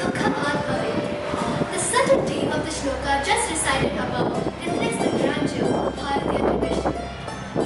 dukha adbhavi. The subtlety of the shloka just recited above reflects the grandeur of Bharatiya tradition.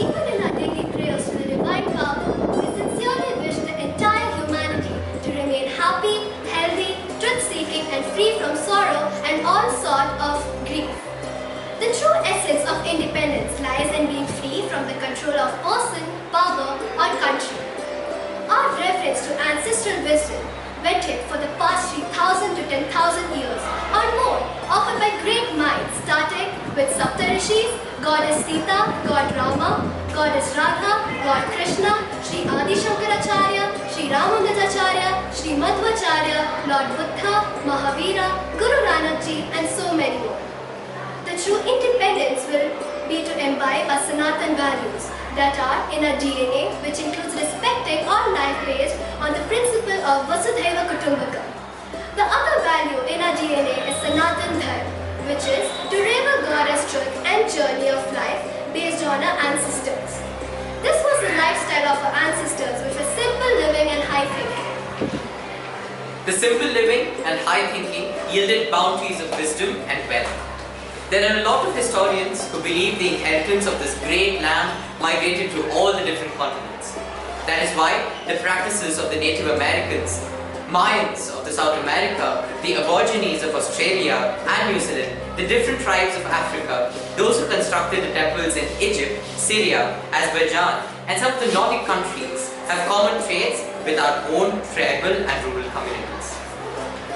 Even in our daily prayers to the divine power, we sincerely wish the entire humanity to remain happy, healthy, truth-seeking and free from sorrow and all sort of grief. The true essence of independence lies in being free from the control of person, power or country. Our reference to ancestral wisdom, vetted for the past 3,000 to 10,000 years or more, offered by great minds starting with Saptarishis, Goddess Sita, God Rama, Goddess Radha, God Krishna, Sri Adi Shankaracharya, Sri Ramanujacharya, Sri Madhvacharya, Lord Buddha, Mahavira, Guru Nanak Ji and so many more. The true independence will be to imbibe our Sanatan values that are in our DNA, which includes respecting all life based on the principle of Vasudhaiva Kutumbakam. The other value in our DNA is Sanatan Dharma, which is to revere Goddess truth and journey of life based on our ancestors. This was the lifestyle of our ancestors, which was simple living and high thinking. The simple living and high thinking yielded bounties of wisdom and wealth. There are a lot of historians who believe the inheritance of this great land migrated to all the different continents. That is why the practices of the Native Americans, Mayans of the South America, the Aborigines of Australia and New Zealand, the different tribes of Africa, those who constructed the temples in Egypt, Syria, Azerbaijan and some of the Nordic countries have common traits with our own tribal and rural communities.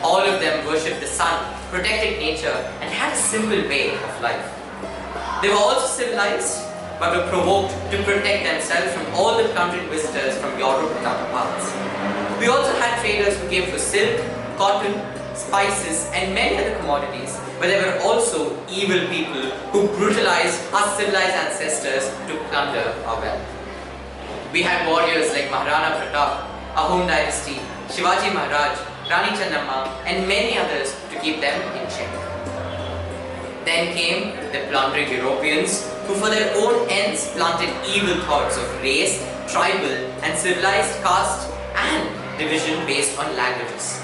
All of them worshipped the sun, protected nature and had a simple way of life. They were also civilized but were provoked to protect themselves from all the plundering visitors from Europe and other parts. We also had traders who came for silk, cotton, spices and many other commodities, but there were also evil people who brutalized our civilized ancestors to plunder our wealth. We had warriors like Maharana Pratap, Ahom dynasty, Shivaji Maharaj, Rani Channamma and many others to keep them in check. Then came the plundering Europeans who for their own ends planted evil thoughts of race, tribal and civilized caste and division based on languages.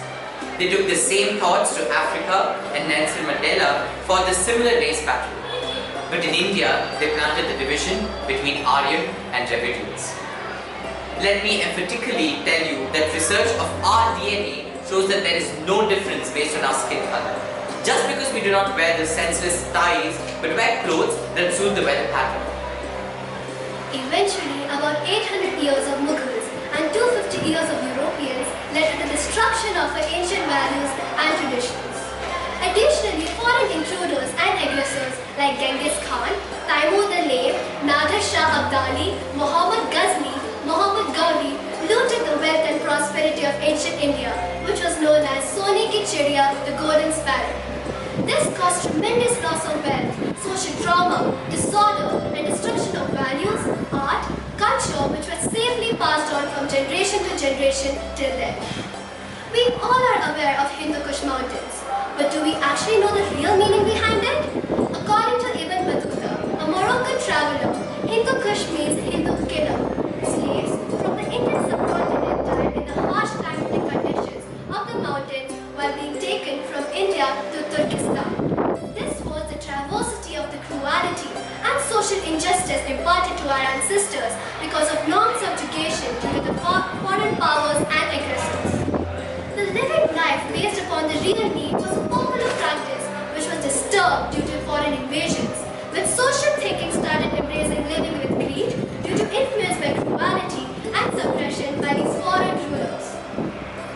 They took the same thoughts to Africa and Nelson Mandela fought the similar race battle. But in India, they planted the division between Aaryan and Dravidians. Let me emphatically tell you that research of our DNA shows that there is no difference based on our skin color. Just because we do not wear the senseless ties, but wear clothes that suit the weather pattern. Eventually, about 800 years of Mughals and 250 years of Europeans led to the destruction of our ancient values and traditions. Additionally, foreign intruders and aggressors like Genghis Khan, Taimur the Lame, Nader Shah Abdali, Muhammad Ghazni, Muhammad Gauri looted the wealth and prosperity of ancient India, which was known as Sone Ki Chidiya, the golden sparrow. This caused tremendous loss of wealth, social trauma, disorder and destruction of values, art, culture which was safely passed on from generation to generation till then. We all are aware of Hindu Kush mountains, but do we actually know the real meaning behind it? According to Ibn Battuta, a Moroccan traveler, Hindu Kush means Hindu killer. Slaves from the Indian subcontinent died in the harsh climatic conditions of the mountains while being taken from India to Turkestan. This was the travesty of the cruelty and social injustice imparted to our ancestors because of long subjugation due to the foreign powers and aggressors. The living life based upon the real need was a popular practice which was disturbed due to foreign invasions, when social thinking started embracing living with greed due to influence by cruelty and suppression by these foreign rulers.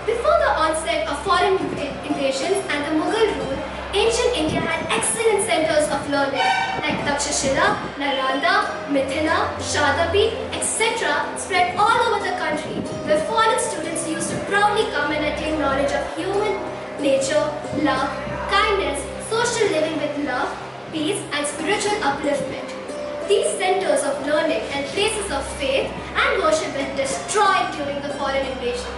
Before the onset of foreign invasions and the Mughal rule, ancient India had excellent centers of learning like Takshashila, Nalanda, Mithila, Shatapi, etc. spread all over the country, where foreign students used to proudly come and attain knowledge of human nature, love, kindness, social living with love, peace and spiritual upliftment. These centers of learning and places of faith and worship were destroyed during the foreign invasion.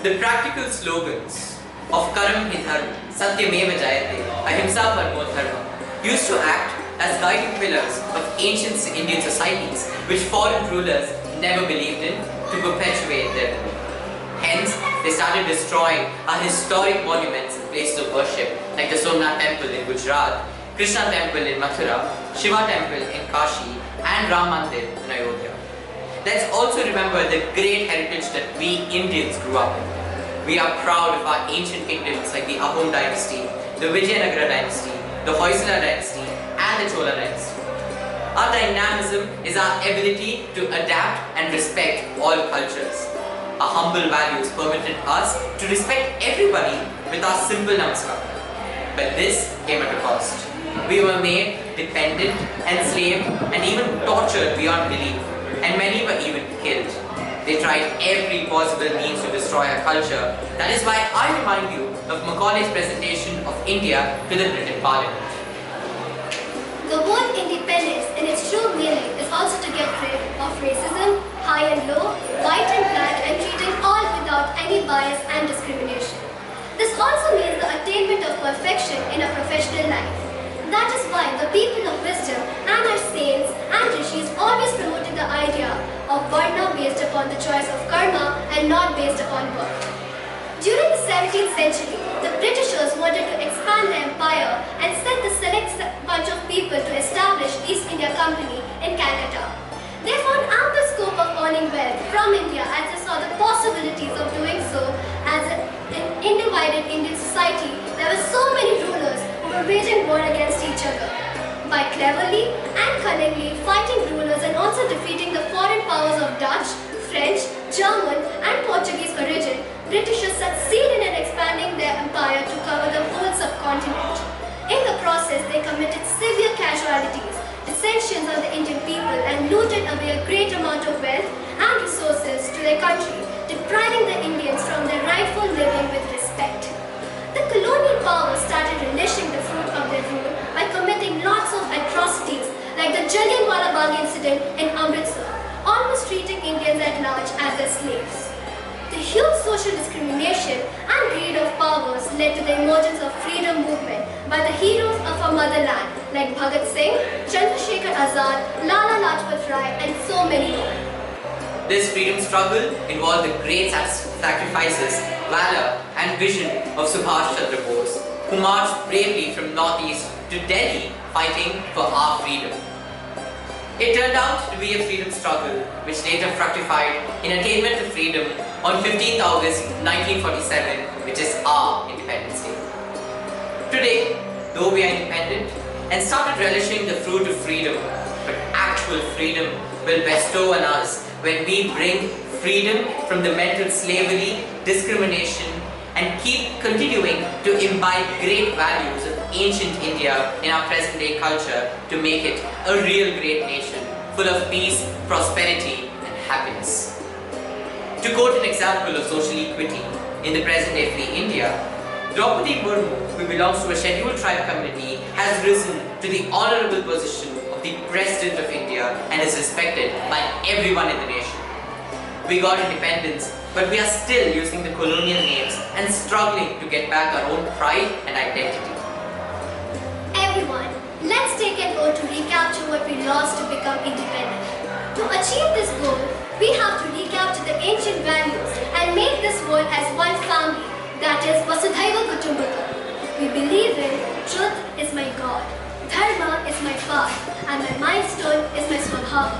The practical slogans of Karam Hi Dharma, Satyameva Jayate, Ahimsa Parmo Dharma used to act as guiding pillars of ancient Indian societies which foreign rulers never believed in to perpetuate their rule. Hence, they started destroying our historic monuments and places of worship like the Somnath Temple in Gujarat, Krishna Temple in Mathura, Shiva Temple in Kashi, and Ram Mandir in Ayodhya. Let's also remember the great heritage that we Indians grew up in. We are proud of our ancient kingdoms like the Ahom dynasty, the Vijayanagara dynasty, the Hoysala dynasty, and the Chola dynasty. Our dynamism is our ability to adapt and respect all cultures. Our humble values permitted us to respect everybody with our simple namaskar. But this came at a cost. We were made dependent, enslaved, and even tortured beyond belief, and many were even killed. They tried every possible means to destroy our culture. That is why I remind you of Macaulay's presentation of India to the British Parliament. The word independence in its true meaning is also to get rid of racism, high and low, white and black, and treating all without any bias and discrimination. This also means the attainment of perfection in a professional life. That is why the people of wisdom and our saints and rishis always promoted the idea of varna based upon the choice of karma and not based upon birth. During the 17th century, the Britishers wanted to expand the empire and sent a select bunch of people to establish East India Company in Calcutta. They found ample scope of earning wealth from India as they saw the possibilities of doing so as an undivided Indian society. There were so many rulers who were waging war against each other. By cleverly and cunningly fighting rulers and also defeating the foreign powers of Dutch, French, German and Portuguese origin, Britishers succeeded in expanding their empire to cover the whole subcontinent. In the process, they committed severe casualties, dissensions on the Indian people, and looted away a great amount of wealth and resources to their country, depriving the Indians from their rightful living with respect. The colonial powers started relishing the fruit of their rule by committing lots of atrocities like the Jallianwala Bagh incident in Amritsar, almost treating Indians at large as their slaves. The huge social discrimination and greed of powers led to the emergence of freedom movement by the heroes of our motherland like Bhagat Singh, Chandrasekhar Azad, Lala Lajpat Rai and so many more. This freedom struggle involved the great sacrifices, valor and vision of Subhash Chandra Bose, who marched bravely from northeast to Delhi fighting for our freedom. It turned out to be a freedom struggle which later fructified in attainment of freedom on 15th August 1947, which is our Independence Day. Today, though we are independent and started relishing the fruit of freedom, but actual freedom will bestow on us when we bring freedom from the mental slavery, discrimination, and keep continuing to imbibe great values of ancient India in our present day culture to make it a real great nation, full of peace, prosperity, and happiness. To quote an example of social equity in the present day free India, Draupadi Murmu, who belongs to a scheduled tribe community, has risen to the honorable position of the President of India and is respected by everyone in the nation. We got independence, but we are still using the colonial names and struggling to get back our own pride and identity. Everyone, let's take an oath to recapture what we lost to become independent. To achieve this goal, we have to recapture the ancient values and make this world as one family, that is Vasudhaiva Kutumbakam. We believe in truth is my God, Dharma is my path, and my milestone is my Swabhava.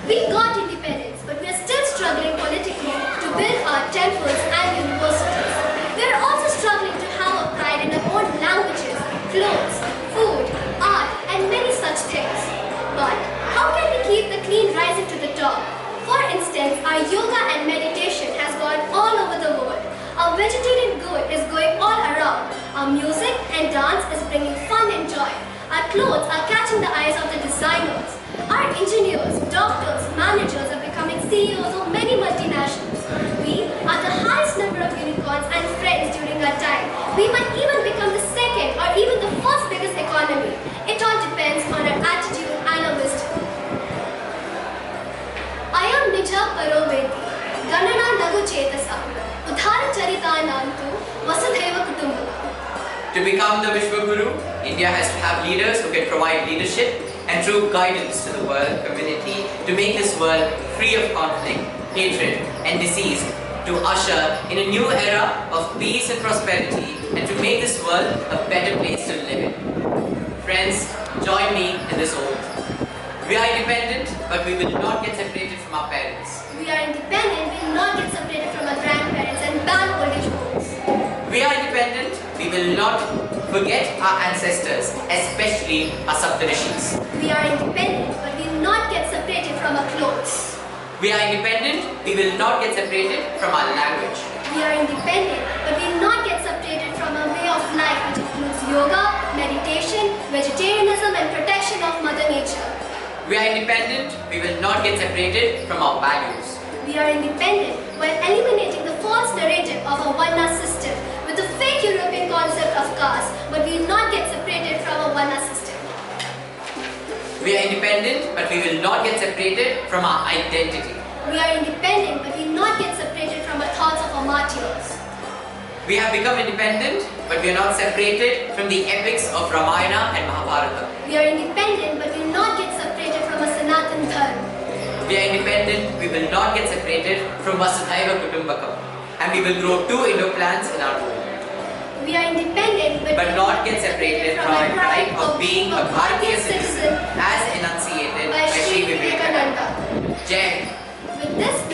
We got independence, but we are still struggling politically to build our temples and universities. We are also struggling to have a pride in our own languages, clothes, food, art, and many such things. But how can we keep the clean rising to the top? For instance, our yoga and meditation has gone all over the world. Our vegetarian good is going all around. Our music and dance is bringing fun and joy. Our clothes are catching the eyes of the designers. Our engineers, doctors, managers are becoming CEOs of many multinationals. We are the highest number of unicorns and friends during our time. We might even become the second or even the first biggest economy. It all depends on our attitude and our wisdom. Ayam nija paroveti, ganana nagu chetasa, udhara charitanantu, vasudhaiva kutumbakam. To become the Vishwaguru, India has to have leaders who can provide leadership and true guidance to the world community to make this world free of conflict, hatred, and disease, to usher in a new era of peace and prosperity and to make this world a better place to live in. Friends, join me in this oath. We are independent, but we will not get separated from our parents. We are independent, we will not get separated from our grandparents and ban old age homes. We are independent, we will not forget our ancestors, especially our Saptarishis. We are independent, but we will not get separated from our clothes. We are independent, we will not get separated from our language. We are independent, but we will not get separated from our way of life, which includes yoga, meditation, vegetarianism, and protection of Mother Nature. We are independent, we will not get separated from our values. We are independent while eliminating the false narrative of a Varna system with the fake European concept of caste, but we will not get separated from a Varna system. We are independent, but we will not get separated from our identity. We are independent, but we will not get separated from the thoughts of our martyrs. We have become independent, but we are not separated from the epics of Ramayana and Mahabharata. We are independent, but we will not get separated from a Sanatan Dharma. We are independent, we will not get separated from Vasudhaiva Kutumbakam. And we will grow 2 indoor plants in our home. We are independent, but not get separated from our pride of being a Bharatiya citizen as enunciated by Sri Vivekananda. Jai. With this